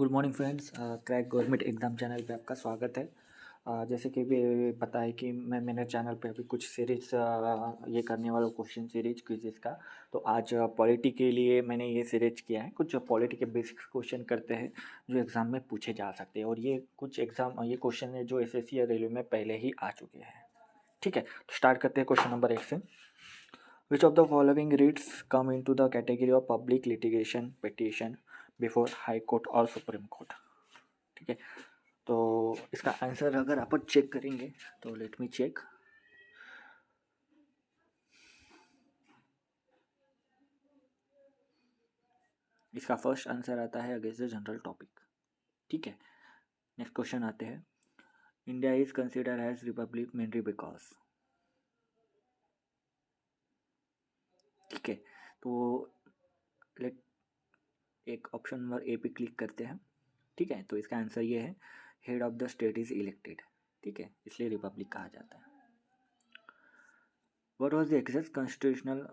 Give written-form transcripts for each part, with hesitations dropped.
Good morning friends. Crack government exam channel पे आपका स्वागत है। जैसे कि भी पता है कि मैं मेरे चैनल पे अभी कुछ सीरीज ये करने वाला हूँ, क्वेश्चन सीरीज क्विज़ेस का। तो आज पॉलिटी के लिए मैंने ये सीरीज किया है। कुछ पॉलिटी के बेसिक्स क्वेश्चन करते हैं जो एग्ज़ाम में पूछे जा सकते हैं, और ये कुछ ये क्वेश्चन है जो एसएससी या रेलवे में पहले ही आ चुके हैं। ठीक है, तो स्टार्ट करते हैं क्वेश्चन नंबर 1 से। Which of the following writs come into the category of public litigation petition before High Court or Supreme Court? ठीक है, तो इसका आंसर अगर आप चेक करेंगे तो लेट मी चेक। इसका फर्स्ट आंसर आता है अगेंस्ट द जनरल टॉपिक। ठीक है, नेक्स्ट क्वेश्चन आते हैं। India is consider as republic mainly because. ठीक है, तो लेट एक ऑप्शन नंबर ए पे क्लिक करते हैं। ठीक है, तो इसका आंसर ये है, head of the state is elected. ठीक है, इसलिए रिपब्लिक कहा जाता है। What was the exact constitutional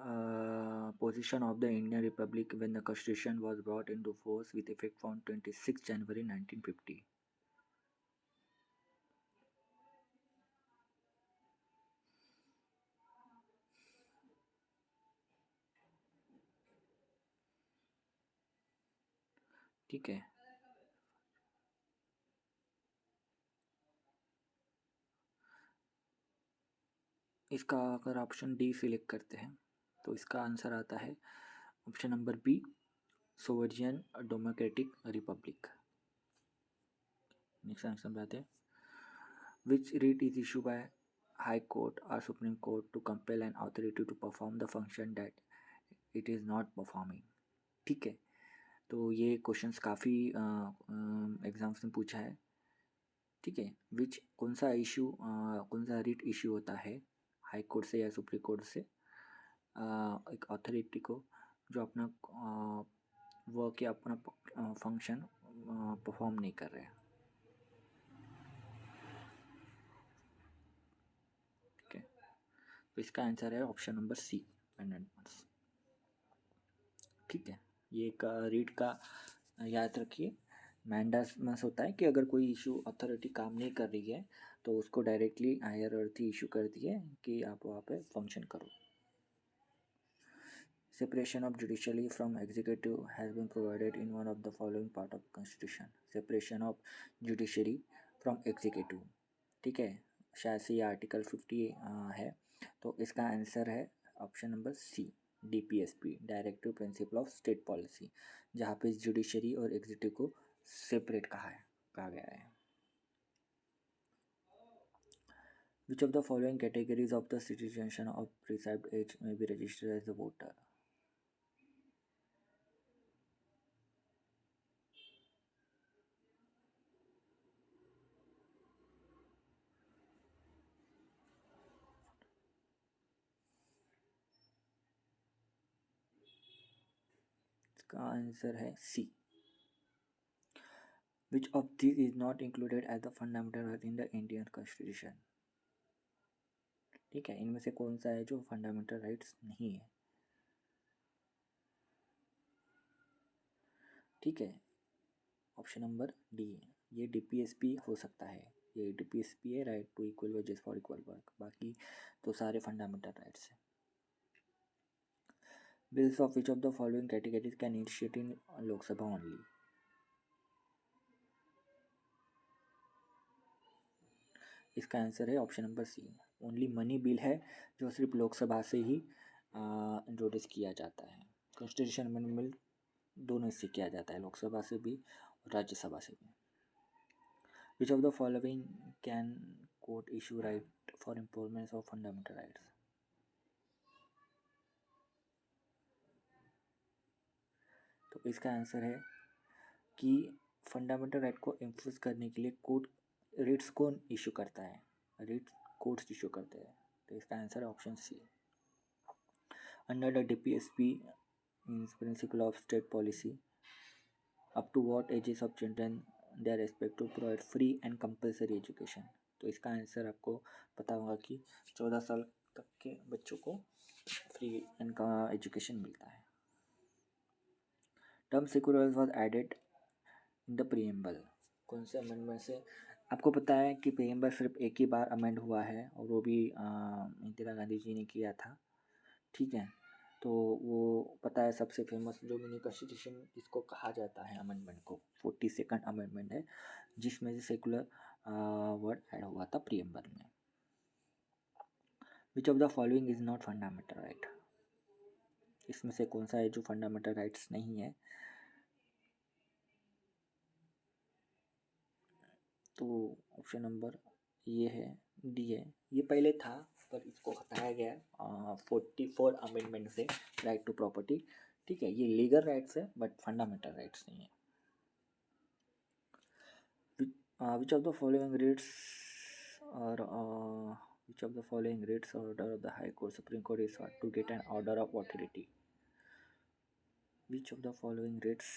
position of the Indian Republic when the Constitution was brought into force with effect from 26 January 1950? ठीक है, इसका अगर ऑप्शन डी सिलेक्ट करते हैं तो इसका आंसर आता है option number B, sovereign democratic republic. Next answer बताते हैं। Which writ is issue by high court और supreme court to compel an authority to perform the function that it is not performing. ठीक है, तो ये questions काफ़ी exams में पूछा है। ठीक है, विच कौन सा इशू, कौन सा रिट इशू होता है हाई कोर्ट से या सुप्रीम कोर्ट से एक अथॉरिटी को जो अपना वर्क या अपना फंक्शन परफॉर्म नहीं कर रहे हैं। ठीक है, तो इसका आंसर है ऑप्शन नंबर सी, मैंडेटस। ठीक है, ये एक रीट का याद रखिए। मैंडेटस होता है कि अगर कोई इशू अथॉरिटी काम नहीं कर रही है तो उसको डायरेक्टली हायर अथॉरिटी इशू करती है कि आप वहाँ पे फंक्शन करो। Separation of judiciary from executive has been provided in one of the following part of constitution. Separation of judiciary from executive। ठीक है, शायद से ये आर्टिकल 50 है, तो इसका आंसर है option number C, DPSP, directive principle of state policy, जहाँ पे जुडिशरी और एग्जीक्यूटिव को सेपरेट कहा गया है। Which of the following categories of the citizenship of prescribed age may be registered as a voter? इसका आंसर है सी। Which of these is not included as the fundamental right in the Indian Constitution? ठीक है, इनमें से कौन सा है जो फंडामेंटल राइट्स नहीं है? ठीक है, ऑप्शन नंबर डी है, ये डीपीएसपी हो सकता है। ये डीपीएसपी है, right to equal wages for equal work, बाकी तो सारे फंडामेंटल राइट्स हैं। Bills of which of the following categories can initiate in Lok Sabha only? इसका आंसर है option number C, only money bill है जो सिर्फ लोकसभा से ही इंट्रोड्यूस किया जाता है। कॉन्स्टिट्यूशन अमेंडमेंट दोनों से किया जाता है, लोकसभा से भी और राज्यसभा से भी। विच of the following can court issue right for improvement of fundamental rights? तो इसका आंसर है कि फंडामेंटल राइट को इम्प्रूव करने के लिए कोर्ट रिट्स कौन इशू करता है? रिट्स कोर्ट्स इशू करते हैं, तो इसका आंसर है option C. Under the DPSP means principle of state policy, up to what ages of children they are expect to provide free and compulsory education? तो इसका आंसर आपको पता होगा कि 14 साल तक के बच्चों को फ्री एंड का एजुकेशन मिलता है। Term security was added in the preamble. कौन से अमेंडमेंट से? आपको पता है कि प्रीएम्बल सिर्फ एक ही बार अमेंड हुआ है और वो भी इंदिरा गांधी जी ने किया था, ठीक है। तो वो पता है सबसे फेमस जो मिनी कॉन्स्टिट्यूशन इसको कहा जाता है अमेंडमेंट को, 42nd अमेंडमेंट है, जिसमें से सेकुलर वर्ड ऐड हुआ था प्रीएम्बल में। विच of the following is not fundamental right? इसमें से कौन सा है जो फंडामेंटल राइट्स नहीं है? तो ऑप्शन नंबर ये है, डी है। ये पहले था पर इसको हटाया गया 44 अमेंडमेंट से, राइट टू प्रॉपर्टी, ठीक है। ये लीगल राइट्स है बट फंडामेंटल राइट्स नहीं है। Which of the following reads or which of the following reads order of the High Court Supreme Court is sought to get an order of authority? Which of the following reads?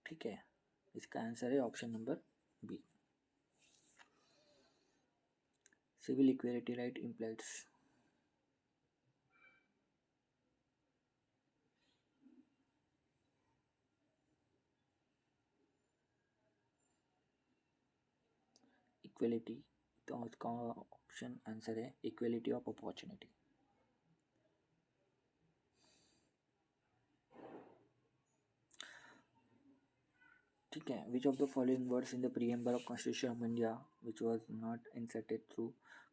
ठीक है, इसका answer है option number B. Civil equality right implies equality, तो उसका option answer है equality of opportunity. ठीक है, which of the following words in the preamble of constitution of India which was not inserted through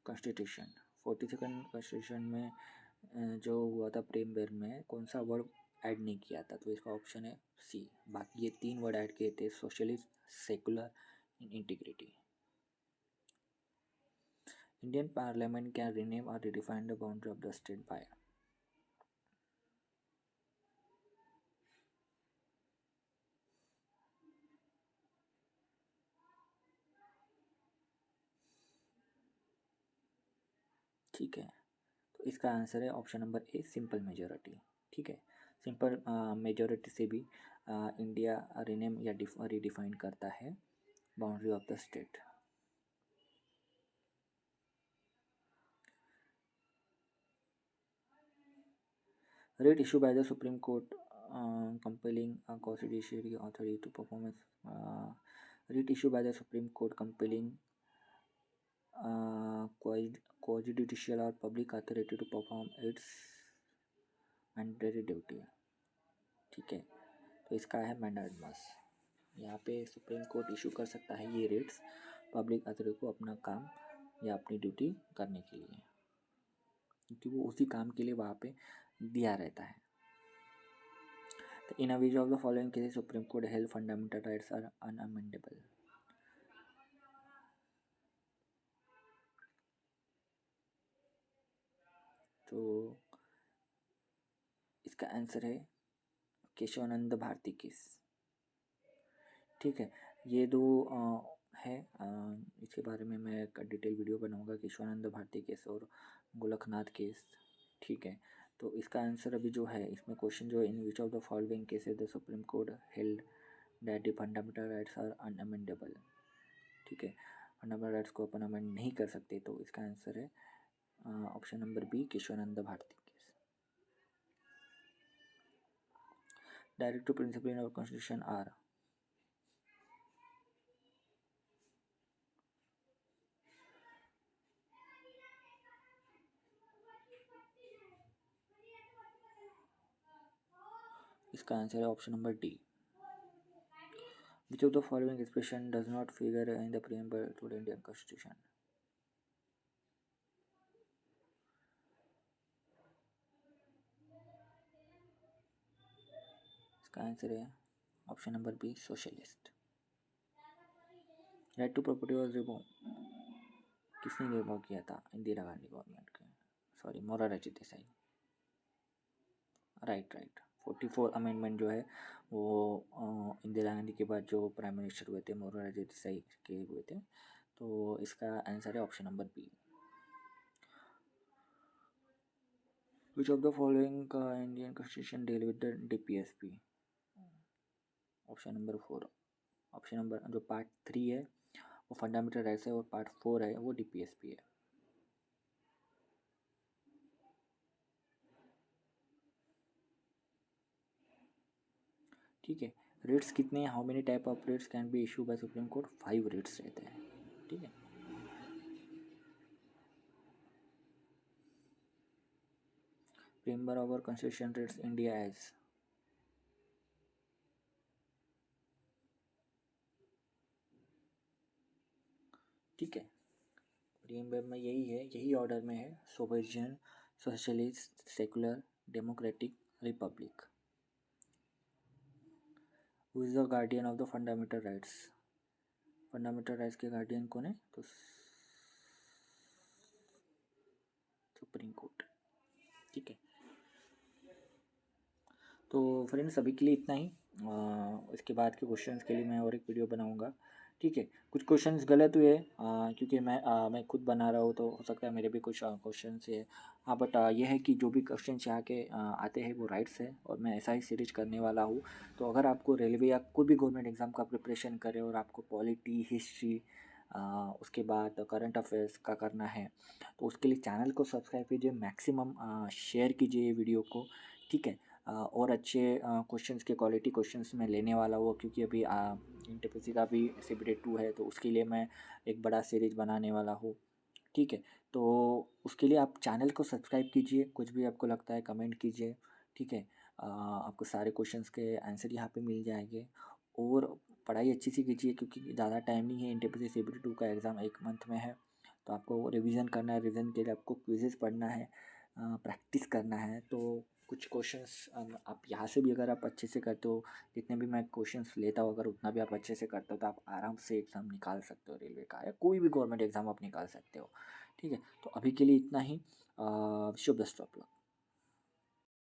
constitution? 42nd constitution में जो हुआ था preamble में, कौन सा वर्ड ऐड नहीं किया था? तो इसका ऑप्शन है सी। बाकी ये 3 वर्ड ऐड किए थे, socialist, secular, integrity. Indian parliament can rename or redefine the boundary of the state by? ठीक है, तो इसका आंसर है option number A, simple majority. ठीक है, सिंपल मेजोरिटी से भी इंडिया रीनेम या रिडिफाइन करता है boundary of the state. Writ issued by the Supreme Court compelling a constitutional authority to perform writ issued by the Supreme Court compelling quasi-judicial or public authority to perform its mandatory duty। ठीक है, तो इसका है मैंडेटमस। यहाँ पे supreme court issue कर सकता है ये रिट्स पब्लिक अथॉरिटी को अपना काम या अपनी ड्यूटी करने के लिए, क्योंकि वो उसी काम के लिए वहाँ पे दिया रहता है। In a which of the following cases Supreme Court held fundamental rights are unamendable? तो इसका आंसर है केशवानंद भारती केस। ठीक है, ये दो है, इसके बारे में मैं एक डिटेल वीडियो बनाऊंगा, केशवानंद भारती केस और गोलखनाथ केस। ठीक है, तो इसका आंसर अभी जो है इसमें क्वेश्चन जो है, in which of the following cases the supreme court held that the fundamental rights are unamendable? ठीक है, फंडामेंटल राइट्स को अपन अमेंड नहीं कर सकते, तो इसका आंसर है option number B, Keshavananda Bharati case. Direct to principle in our constitution are? इसका आंसर है option number D. Which of the following expression does not figure in the preamble to the Indian Constitution? इसका answer है option number B, socialist. Right to property was remove, किसने remove किया था? Indira Gandhi government के, sorry Morarji Desai. Right 44 amendment जो है वो इंदिरा गांधी के बाद जो प्राइम मिनिस्टर हुए थे मोरारजी देसाई के हुए थे, तो इसका आंसर है option number B. Which of the following Indian constitution deal with the DPSP? Option number 4। Option number जो पार्ट 3 है वो फंडामेंटल राइट्स है और पार्ट 4 है वो DPSP है। ठीक है। रेट्स कितने हैं, how many type of writs can be issue by supreme court? 5 writs रहते हैं। ठीक है। Preamble of our constitution reads India as. ठीक है। प्रीमेंबर में यही है, यही ऑर्डर में है, sovereign, socialist, secular, democratic, Republic. Who is the guardian of the fundamental rights? Fundamental rights के गार्डियन कौन है? तो सुप्रीम कोर्ट। ठीक है। तो फ्रेंड्स अभी के लिए इतना ही। इसके बाद के क्वेश्चंस के लिए मैं और एक वीडियो बनाऊंगा। ठीक है। कुछ क्वेश्चंस गलत हुए क्योंकि मैं खुद बना रहा हूँ तो हो सकता है मेरे भी कुछ क्वेश्चन है। हाँ बट ये है कि जो भी क्वेश्चन यहाँ के आते हैं वो राइट्स है और मैं ऐसा ही सीरीज करने वाला हूँ। तो अगर आपको रेलवे या कोई भी गवर्नमेंट एग्ज़ाम का प्रिपरेशन करें और आपको पॉलिटी, हिस्ट्री, उसके बाद करंट अफेयर्स का करना है तो उसके लिए चैनल को सब्सक्राइब कीजिए, मैक्सिमम शेयर कीजिए वीडियो को। ठीक है। और अच्छे क्वेश्चंस के क्वालिटी क्वेश्चंस मैं लेने वाला हूँ क्योंकि अभी NTPC का भी CBT 2 है तो उसके लिए मैं एक बड़ा सीरीज बनाने वाला हूँ। ठीक है। तो उसके लिए आप चैनल को सब्सक्राइब कीजिए, कुछ भी आपको लगता है कमेंट कीजिए। ठीक है। आपको सारे क्वेश्चंस के आंसर यहाँ पे मिल जाएंगे और पढ़ाई अच्छी सी कीजिए क्योंकि ज़्यादा टाइम नहीं है। NTPC CBT 2 का एग्ज़ाम 1 मंथ में है तो आपको रिवीजन करना है। रिवीजन के लिए आपको क्विजेस पढ़ना है, प्रैक्टिस करना है। तो कुछ क्वेश्चंस आप यहाँ से भी अगर आप अच्छे से करते हो, जितने भी मैं क्वेश्चंस लेता हूँ अगर उतना भी आप अच्छे से करते हो तो आप आराम से एग्ज़ाम निकाल सकते हो रेलवे का या कोई भी गवर्नमेंट एग्ज़ाम आप निकाल सकते हो। ठीक है। तो अभी के लिए इतना ही। शुभ बेस्ट ऑफ लक।